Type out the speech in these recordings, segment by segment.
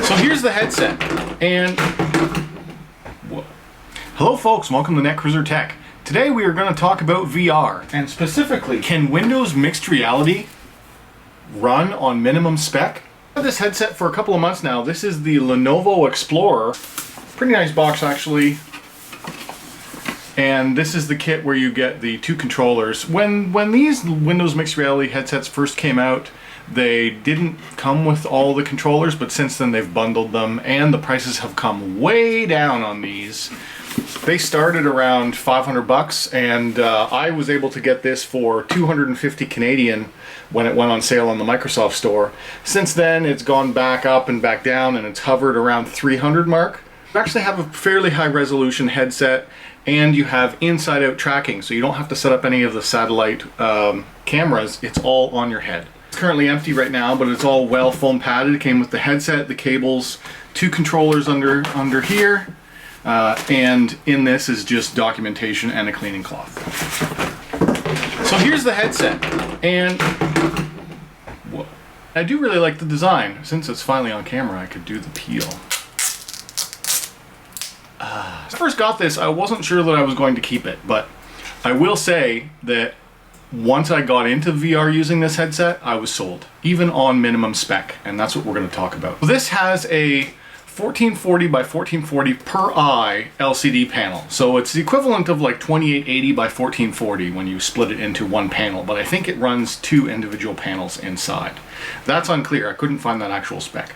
So here's the headset, and hello folks, welcome to Netcruzer Tech. Today we are going to talk about VR, and specifically, can Windows Mixed Reality run on minimum spec? I've had this headset for a couple of months now. This is the Lenovo Explorer. Pretty nice box actually. And this is the kit where you get the two controllers. When these Windows Mixed Reality headsets first came out, they didn't come with all the controllers, but since then they've bundled them, and the prices have come way down on these. They started around 500 bucks, and I was able to get this for 250 Canadian when it went on sale on the Microsoft Store. Since then, it's gone back up and back down, and it's hovered around 300 mark. You actually have a fairly high resolution headset, and you have inside-out tracking, so you don't have to set up any of the satellite cameras. It's all on your head. It's currently empty right now, but it's all well foam padded. It came with the headset, the cables, two controllers under here, and in this is just documentation and a cleaning cloth. So here's the headset, and I do really like the design. Since it's finally on camera, I could do the peel. When I first got this, I wasn't sure that I was going to keep it, but I will say that once I got into VR using this headset, I was sold, even on minimum spec, and that's what we're going to talk about. This has a 1440 by 1440 per eye LCD panel, so it's the equivalent of like 2880 by 1440 when you split it into one panel, but I think it runs two individual panels inside. That's unclear. I couldn't find that actual spec.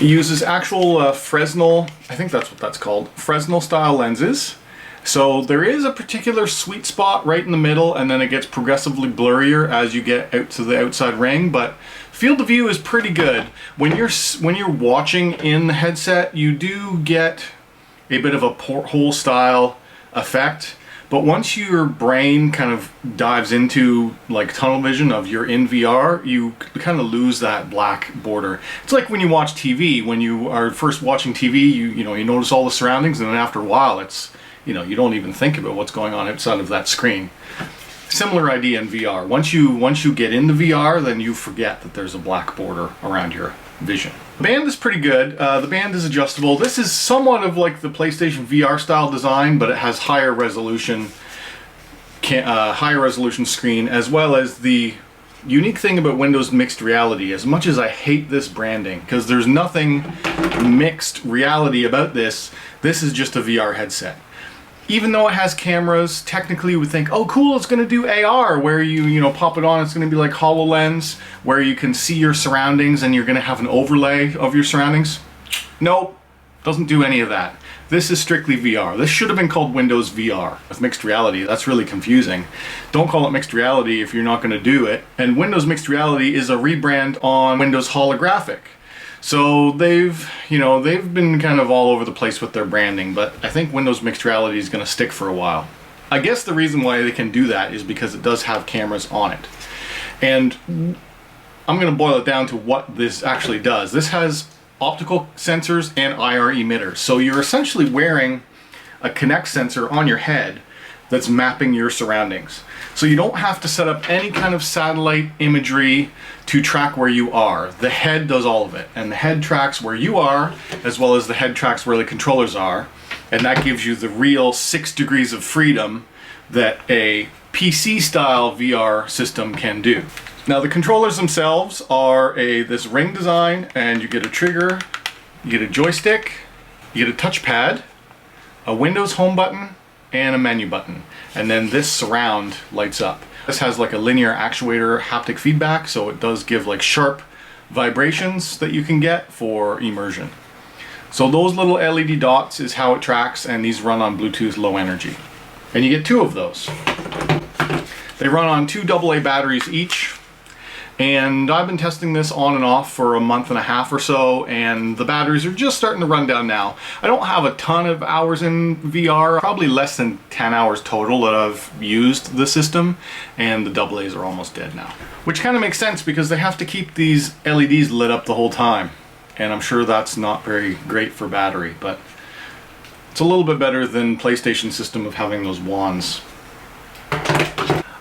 It uses actual Fresnel, I think that's what that's called, Fresnel style lenses. So there is a particular sweet spot right in the middle, and then it gets progressively blurrier as you get out to the outside ring, but field of view is pretty good. When you're watching in the headset, you do get a bit of a porthole style effect, but once your brain kind of dives into like tunnel vision of you're in VR, you kind of lose that black border. It's like when you watch TV. When you are first watching TV, you notice all the surroundings, and then after a while you don't even think about what's going on outside of that screen. Similar idea in VR. Once you get into VR, then you forget that there's a black border around your vision. The band is pretty good. The band is adjustable. This is somewhat of like the PlayStation VR style design, but it has higher resolution screen, as well as the unique thing about Windows Mixed Reality. As much as I hate this branding, because there's nothing mixed reality about this, this is just a VR headset. Even though it has cameras, technically you would think, oh cool, it's going to do AR, where you pop it on, it's going to be like HoloLens, where you can see your surroundings and you're going to have an overlay of your surroundings. Nope, doesn't do any of that. This is strictly VR. This should have been called Windows VR with Mixed Reality. That's really confusing. Don't call it Mixed Reality if you're not going to do it. And Windows Mixed Reality is a rebrand on Windows Holographic. So they've been kind of all over the place with their branding, but I think Windows Mixed Reality is going to stick for a while. I guess the reason why they can do that is because it does have cameras on it. And I'm going to boil it down to what this actually does. This has optical sensors and IR emitters. So you're essentially wearing a Kinect sensor on your head that's mapping your surroundings. So you don't have to set up any kind of satellite imagery to track where you are. The head does all of it, and the head tracks where you are, as well as the head tracks where the controllers are, and that gives you the real 6 degrees of freedom that a PC-style VR system can do. Now the controllers themselves are this ring design, and you get a trigger, you get a joystick, you get a touchpad, a Windows home button, and a menu button, and then this surround lights up. This has like a linear actuator haptic feedback, so it does give like sharp vibrations that you can get for immersion. So those little LED dots is how it tracks, and these run on Bluetooth low energy. And you get two of those. They run on 2 AA batteries each, and I've been testing this on and off for a month and a half or so, and the batteries are just starting to run down now. I don't have a ton of hours in VR, probably less than 10 hours total that I've used the system, and the AA's are almost dead now. Which kind of makes sense because they have to keep these LEDs lit up the whole time, and I'm sure that's not very great for battery, but it's a little bit better than PlayStation system of having those wands.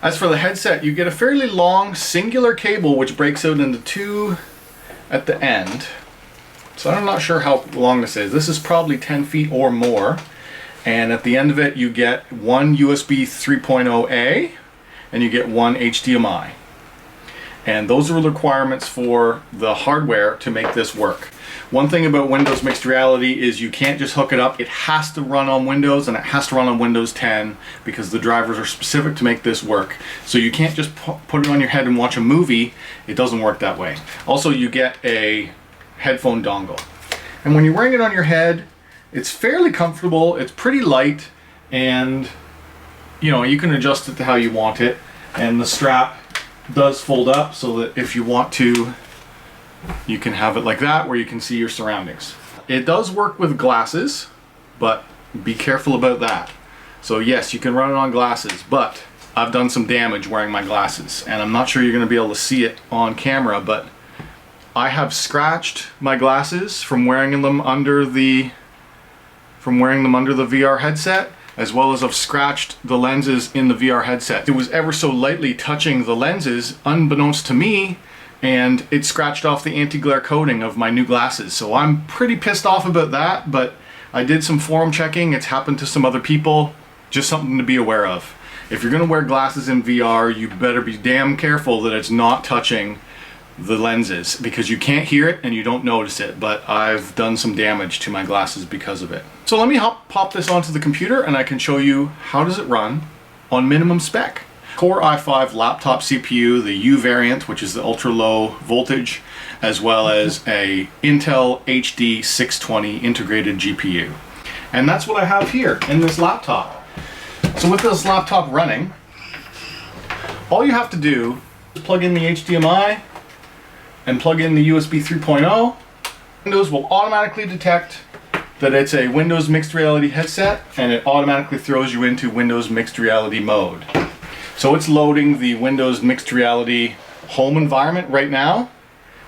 As for the headset, you get a fairly long singular cable which breaks out into two at the end. So I'm not sure how long this is. This is probably 10 feet or more. And at the end of it, you get one USB 3.0A and you get one HDMI. And those are the requirements for the hardware to make this work. One thing about Windows Mixed Reality is you can't just hook it up. It has to run on Windows, and it has to run on Windows 10 because the drivers are specific to make this work. So you can't just put it on your head and watch a movie. It doesn't work that way. Also, you get a headphone dongle. And when you're wearing it on your head, it's fairly comfortable, it's pretty light, and you can adjust it to how you want it. And the strap does fold up so that if you want to, you can have it like that where you can see your surroundings. It does work with glasses, but be careful about that. So yes, you can run it on glasses, but I've done some damage wearing my glasses, and I'm not sure you're going to be able to see it on camera, but I have scratched my glasses from wearing them under the VR headset, as well as I've scratched the lenses in the VR headset. It was ever so lightly touching the lenses, unbeknownst to me, and it scratched off the anti-glare coating of my new glasses. So I'm pretty pissed off about that, but I did some forum checking. It's happened to some other people. Just something to be aware of. If you're gonna wear glasses in VR, you better be damn careful that it's not touching the lenses, because you can't hear it and you don't notice it, but I've done some damage to my glasses because of it. So let me pop this onto the computer and I can show you how does it run on minimum spec. Core i5 laptop CPU, the U variant, which is the ultra low voltage, as well as a Intel HD620 integrated GPU. And that's what I have here in this laptop. So with this laptop running, all you have to do is plug in the HDMI and plug in the USB 3.0. Windows will automatically detect that it's a Windows Mixed Reality headset, and it automatically throws you into Windows Mixed Reality mode. So it's loading the Windows Mixed Reality home environment right now.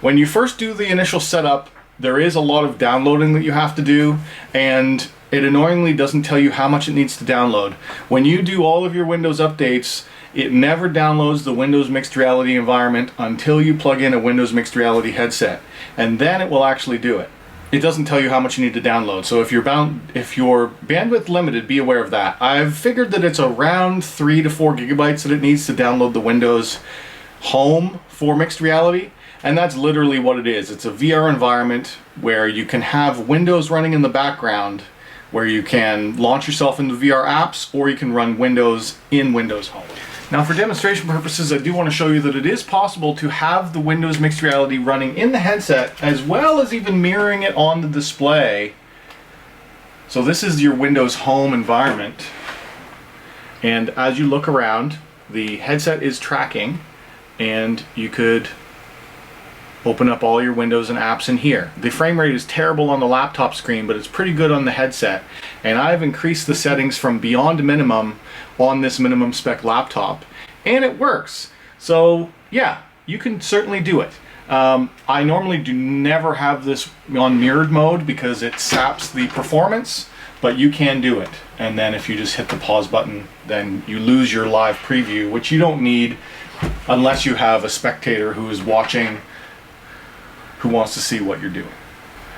When you first do the initial setup, there is a lot of downloading that you have to do, and it annoyingly doesn't tell you how much it needs to download. When you do all of your Windows updates, it never downloads the Windows Mixed Reality environment until you plug in a Windows Mixed Reality headset, and then it will actually do it. It doesn't tell you how much you need to download, so if you're bandwidth limited, be aware of that. I've figured that it's around 3 to 4 gigabytes that it needs to download the Windows Home for Mixed Reality, and that's literally what it is. It's a VR environment where you can have Windows running in the background, where you can launch yourself into VR apps, or you can run Windows in Windows Home. Now, for demonstration purposes, I do want to show you that it is possible to have the Windows Mixed Reality running in the headset, as well as even mirroring it on the display. So this is your Windows Home environment, and as you look around, the headset is tracking, and you could open up all your windows and apps in here. The frame rate is terrible on the laptop screen, but it's pretty good on the headset. And I've increased the settings from beyond minimum on this minimum spec laptop, and it works. So yeah, you can certainly do it. I normally do never have this on mirrored mode because it saps the performance, but you can do it. And then if you just hit the pause button, then you lose your live preview, which you don't need unless you have a spectator who is watching, who wants to see what you're doing.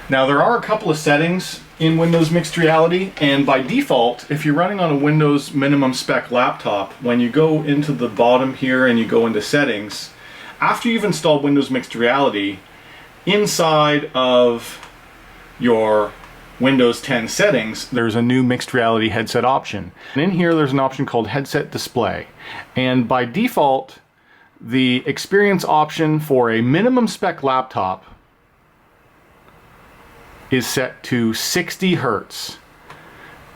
Now, there are a couple of settings in Windows Mixed Reality, and by default, if you're running on a Windows minimum spec laptop, when you go into the bottom here and you go into settings, after you've installed Windows Mixed Reality, inside of your Windows 10 settings, there's a new Mixed Reality headset option. And in here, there's an option called Headset Display. And by default, the experience option for a minimum spec laptop is set to 60 Hertz.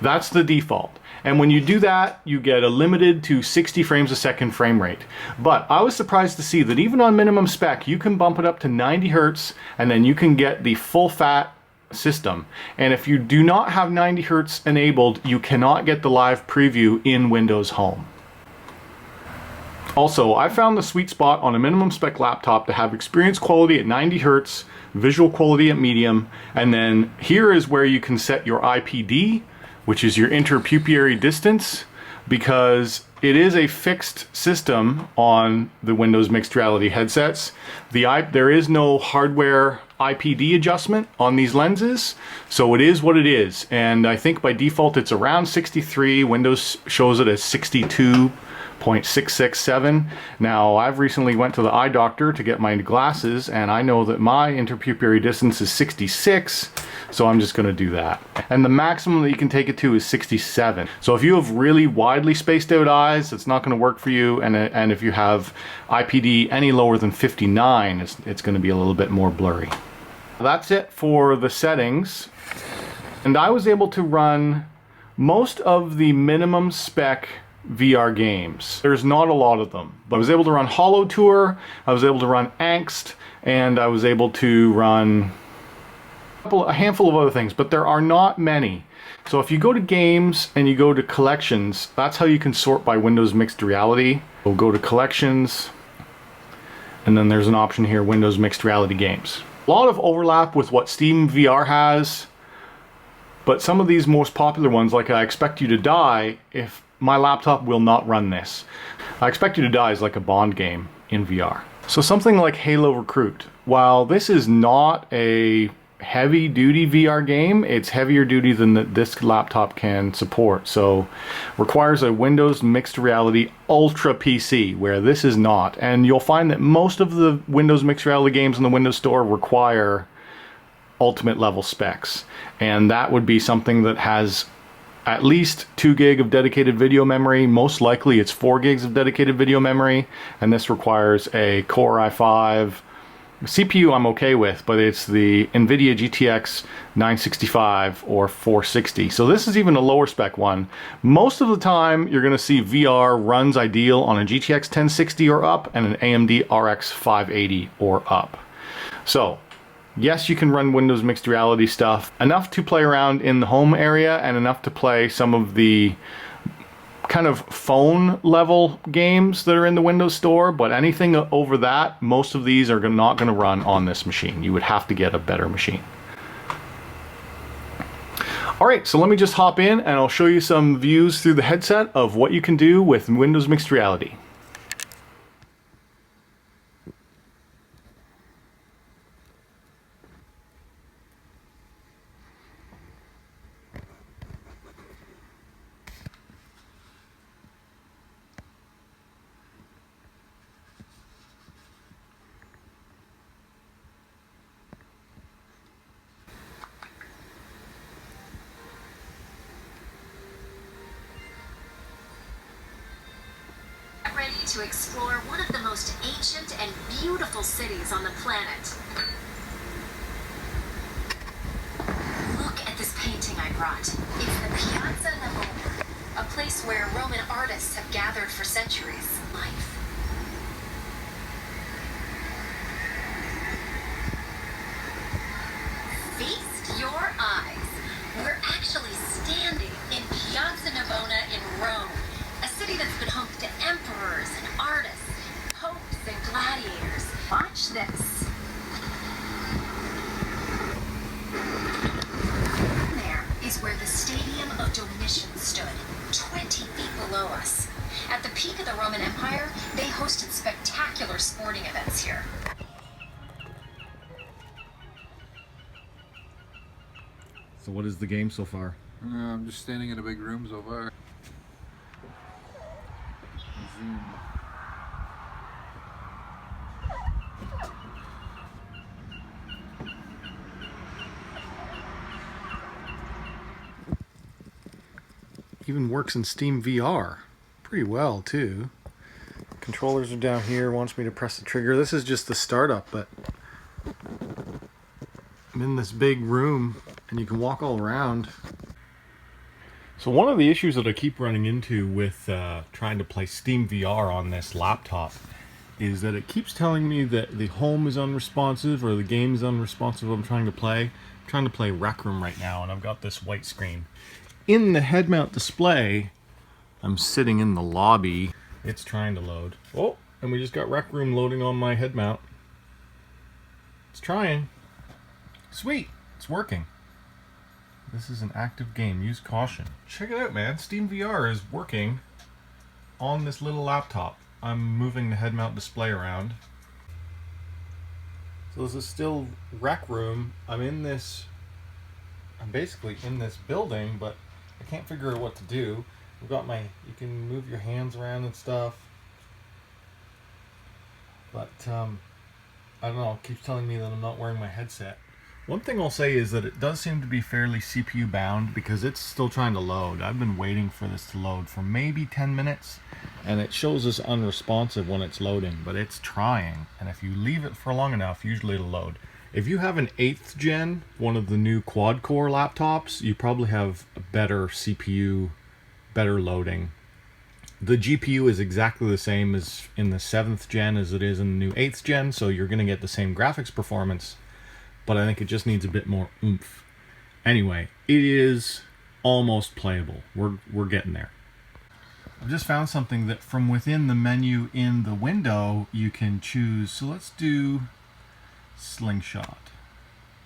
That's the default. And when you do that, you get a limited to 60 frames a second frame rate. But I was surprised to see that even on minimum spec, you can bump it up to 90 Hertz, and then you can get the full fat system. And if you do not have 90 Hertz enabled, you cannot get the live preview in Windows Home. Also, I found the sweet spot on a minimum spec laptop to have experience quality at 90 Hertz, visual quality at medium, and then here is where you can set your IPD, which is your interpupillary distance, because it is a fixed system on the Windows mixed reality headsets. There is no hardware IPD adjustment on these lenses, so it is what it is. And I think by default it's around 63. Windows shows it as 62.667. Now, I've recently went to the eye doctor to get my glasses, and I know that my interpupillary distance is 66, so I'm just going to do that. And the maximum that you can take it to is 67. So if you have really widely spaced out eyes, it's not going to work for you, and if you have IPD any lower than 59, it's going to be a little bit more blurry. That's it for the settings, and I was able to run most of the minimum spec VR games. There's not a lot of them, but I was able to run Hollow Tour, I was able to run Angst, and I was able to run a handful of other things, but there are not many. So if you go to games and you go to collections, that's how you can sort by Windows Mixed Reality. We'll go to collections, and then there's an option here, Windows Mixed Reality Games. A lot of overlap with what Steam VR has, but some of these most popular ones, like I Expect You to Die, if my laptop will not run this. I Expect You to Die is like a Bond game in VR. So something like Halo Recruit, while this is not a heavy-duty VR game, it's heavier duty than this laptop can support. So requires a Windows Mixed Reality Ultra PC, where this is not. And you'll find that most of the Windows Mixed Reality games in the Windows Store require ultimate level specs. And that would be something that has at least 2 gig of dedicated video memory. Most likely it's 4 gigs of dedicated video memory, and this requires a Core i5. CPU I'm okay with, but it's the NVIDIA GTX 965 or 460. So this is even a lower spec one. Most of the time you're going to see VR runs ideal on a GTX 1060 or up and an AMD RX 580 or up. So yes, you can run Windows Mixed Reality stuff, enough to play around in the home area and enough to play some of the kind of phone level games that are in the Windows Store, but anything over that, most of these are not going to run on this machine. You would have to get a better machine. Alright, so let me just hop in and I'll show you some views through the headset of what you can do with Windows Mixed Reality. Ready to explore one of the most ancient and beautiful cities on the planet. Look at this painting I brought. It's the Piazza Navona, a place where Roman artists have gathered for centuries. Life. Feast your eyes. We're actually standing in Piazza Navona in Rome. A city that's been home to emperors and artists, popes and gladiators. Watch this. There is where the Stadium of Domitian stood, 20 feet below us. At the peak of the Roman Empire, they hosted spectacular sporting events here. So what is the game so far? I'm just standing in a big room so far. Zoom. Even works in Steam VR pretty well too. Controllers are down here, wants me to press the trigger. This is just the startup, but I'm in this big room and you can walk all around. So one of the issues that I keep running into with trying to play Steam VR on this laptop is that it keeps telling me that the home is unresponsive or the game is unresponsive I'm trying to play. I'm trying to play Rec Room right now and I've got this white screen. In the head mount display, I'm sitting in the lobby. It's trying to load. Oh, and we just got Rec Room loading on my head mount. It's trying. Sweet, it's working. This is an active game. Use caution. Check it out, man. Steam VR is working on this little laptop. I'm moving the head mount display around. So this is still rec room. I'm basically in this building, but I can't figure out what to do. We've got you can move your hands around and stuff. But, I don't know, it keeps telling me that I'm not wearing my headset. One thing I'll say is that it does seem to be fairly CPU bound because it's still trying to load. I've been waiting for this to load for maybe 10 minutes, and it shows us unresponsive when it's loading, but it's trying. And if you leave it for long enough, usually it'll load. If you have an 8th gen, one of the new quad-core laptops, you probably have a better CPU, better loading. The GPU is exactly the same as in the 7th gen as it is in the new 8th gen, so you're going to get the same graphics performance, but I think it just needs a bit more oomph. Anyway, it is almost playable. We're getting there. I've just found something that from within the menu in the window you can choose. So let's do Slingshot.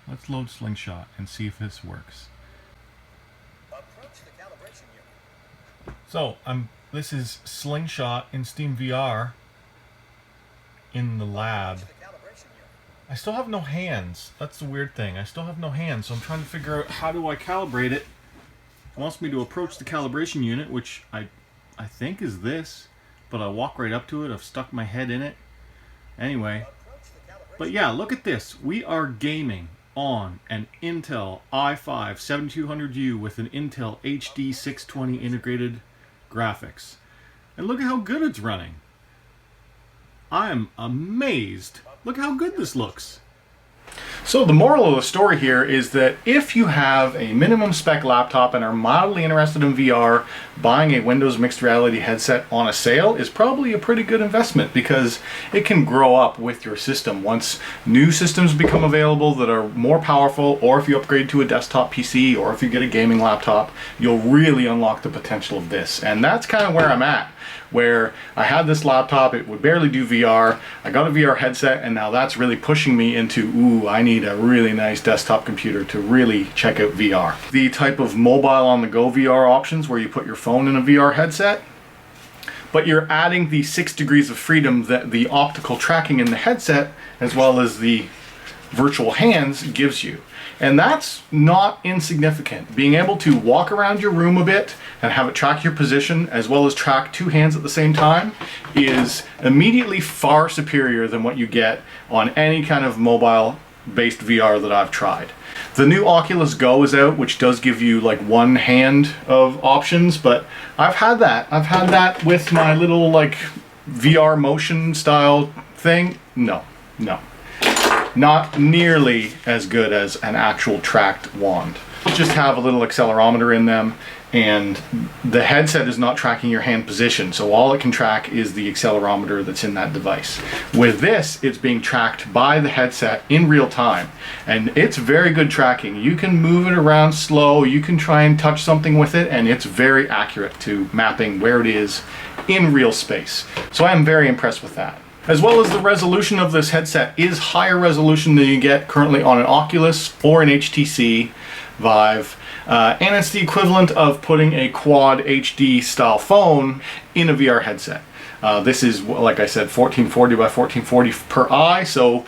Let's load Slingshot and see if this works. Approach the calibration unit. So this is Slingshot in Steam VR in the lab. I still have no hands. That's the weird thing. I still have no hands, so I'm trying to figure out how do I calibrate it. It wants me to approach the calibration unit, which I think is this, but I walk right up to it. I've stuck my head in it. Anyway, but yeah, look at this. We are gaming on an Intel i5-7200U with an Intel HD620 integrated graphics. And look at how good it's running. I am amazed. Look how good this looks. So the moral of the story here is that if you have a minimum spec laptop and are mildly interested in VR, buying a Windows mixed reality headset on a sale is probably a pretty good investment because it can grow up with your system. Once new systems become available that are more powerful, or if you upgrade to a desktop PC, or if you get a gaming laptop, you'll really unlock the potential of this. And that's kind of where I'm at. Where I had this laptop, it would barely do VR, I got a VR headset, and now that's really pushing me into, ooh, I need a really nice desktop computer to really check out VR. The type of mobile on-the-go VR options where you put your phone in a VR headset, but you're adding the 6 degrees of freedom that the optical tracking in the headset, as well as the virtual hands, gives you. And that's not insignificant. Being able to walk around your room a bit and have it track your position as well as track 2 hands at the same time is immediately far superior than what you get on any kind of mobile-based VR that I've tried. The new Oculus Go is out, which does give you like 1 hand of options, but I've had that. I've had that with my little like VR motion style thing. No. Not nearly as good as an actual tracked wand. Just have a little accelerometer in them, and the headset is not tracking your hand position, so all it can track is the accelerometer that's in that device. With this, it's being tracked by the headset in real time, and it's very good tracking. You can move it around slow, you can try and touch something with it, and it's very accurate to mapping where it is in real space. So I'm very impressed with that. As well as the resolution of this headset is higher resolution than you get currently on an Oculus or an HTC Vive, and it's the equivalent of putting a quad HD style phone in a VR headset. This is, like I said, 1440 by 1440 per eye, so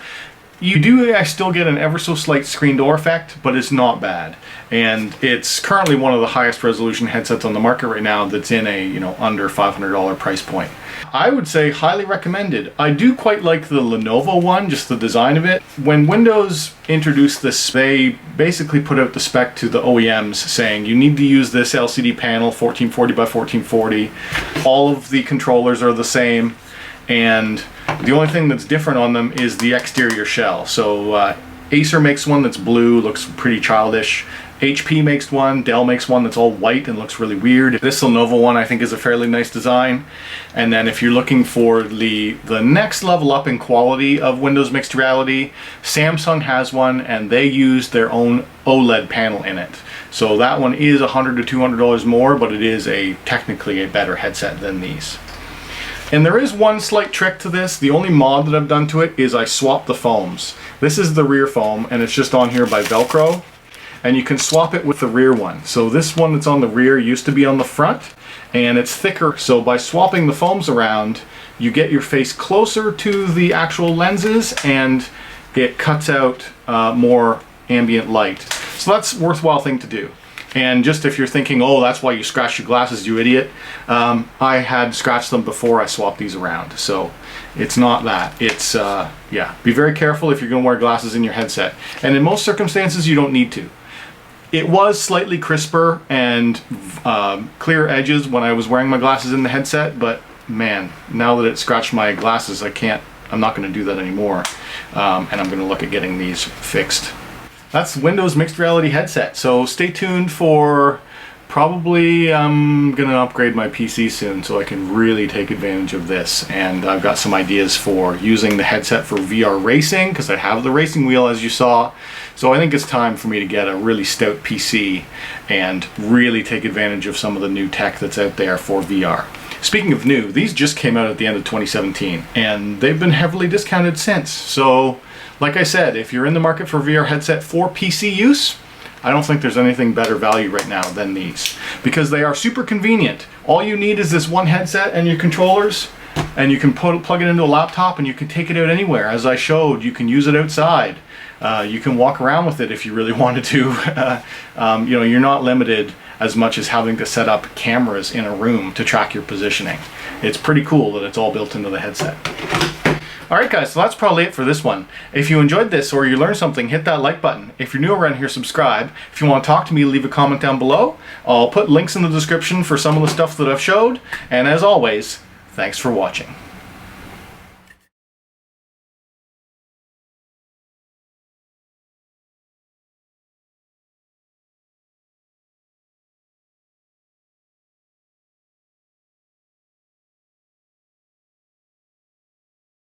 you do still get an ever so slight screen door effect, but it's not bad. And it's currently one of the highest resolution headsets on the market right now that's in a under $500 price point. I would say highly recommended. I do quite like the Lenovo one, just the design of it. When Windows introduced this, they basically put out the spec to the OEMs saying you need to use this LCD panel 1440 by 1440. All of the controllers are the same, and the only thing that's different on them is the exterior shell. So Acer makes one that's blue, looks pretty childish. HP makes one, Dell makes one that's all white and looks really weird. This Lenovo one I think is a fairly nice design. And then if you're looking for the next level up in quality of Windows Mixed Reality, Samsung has one, and they use their own OLED panel in it. So that one is $100 to $200 more, but it is technically a better headset than these. And there is one slight trick to this. The only mod that I've done to it is I swapped the foams. This is the rear foam, and it's just on here by Velcro. and you can swap it with the rear one. So this one that's on the rear used to be on the front, and it's thicker, so by swapping the foams around, you get your face closer to the actual lenses, and it cuts out more ambient light. So that's a worthwhile thing to do. And just if you're thinking, oh, that's why you scratched your glasses, you idiot, I had scratched them before I swapped these around. So it's not that. It's, yeah, be very careful if you're going to wear glasses in your headset. And in most circumstances, you don't need to. It was slightly crisper and clear edges when I was wearing my glasses in the headset, but man, now that it scratched my glasses, I'm not going to do that anymore. And I'm going to look at getting these fixed. That's Windows mixed reality headset. So stay tuned for probably I'm going to upgrade my PC soon so I can really take advantage of this. And I've got some ideas for using the headset for VR racing because I have the racing wheel, as you saw. So I think it's time for me to get a really stout PC and really take advantage of some of the new tech that's out there for VR. Speaking of new, these just came out at the end of 2017 and they've been heavily discounted since. So like I said, if you're in the market for a VR headset for PC use, I don't think there's anything better value right now than these, because they are super convenient. All you need is this one headset and your controllers, and you can plug it into a laptop and you can take it out anywhere. As I showed, you can use it outside. You can walk around with it if you really wanted to. You know, you're not limited as much as having to set up cameras in a room to track your positioning. It's pretty cool that it's all built into the headset. Alright guys, so that's probably it for this one. If you enjoyed this or you learned something, hit that like button. If you're new around here, subscribe. If you want to talk to me, leave a comment down below. I'll put links in the description for some of the stuff that I've showed. And as always, thanks for watching.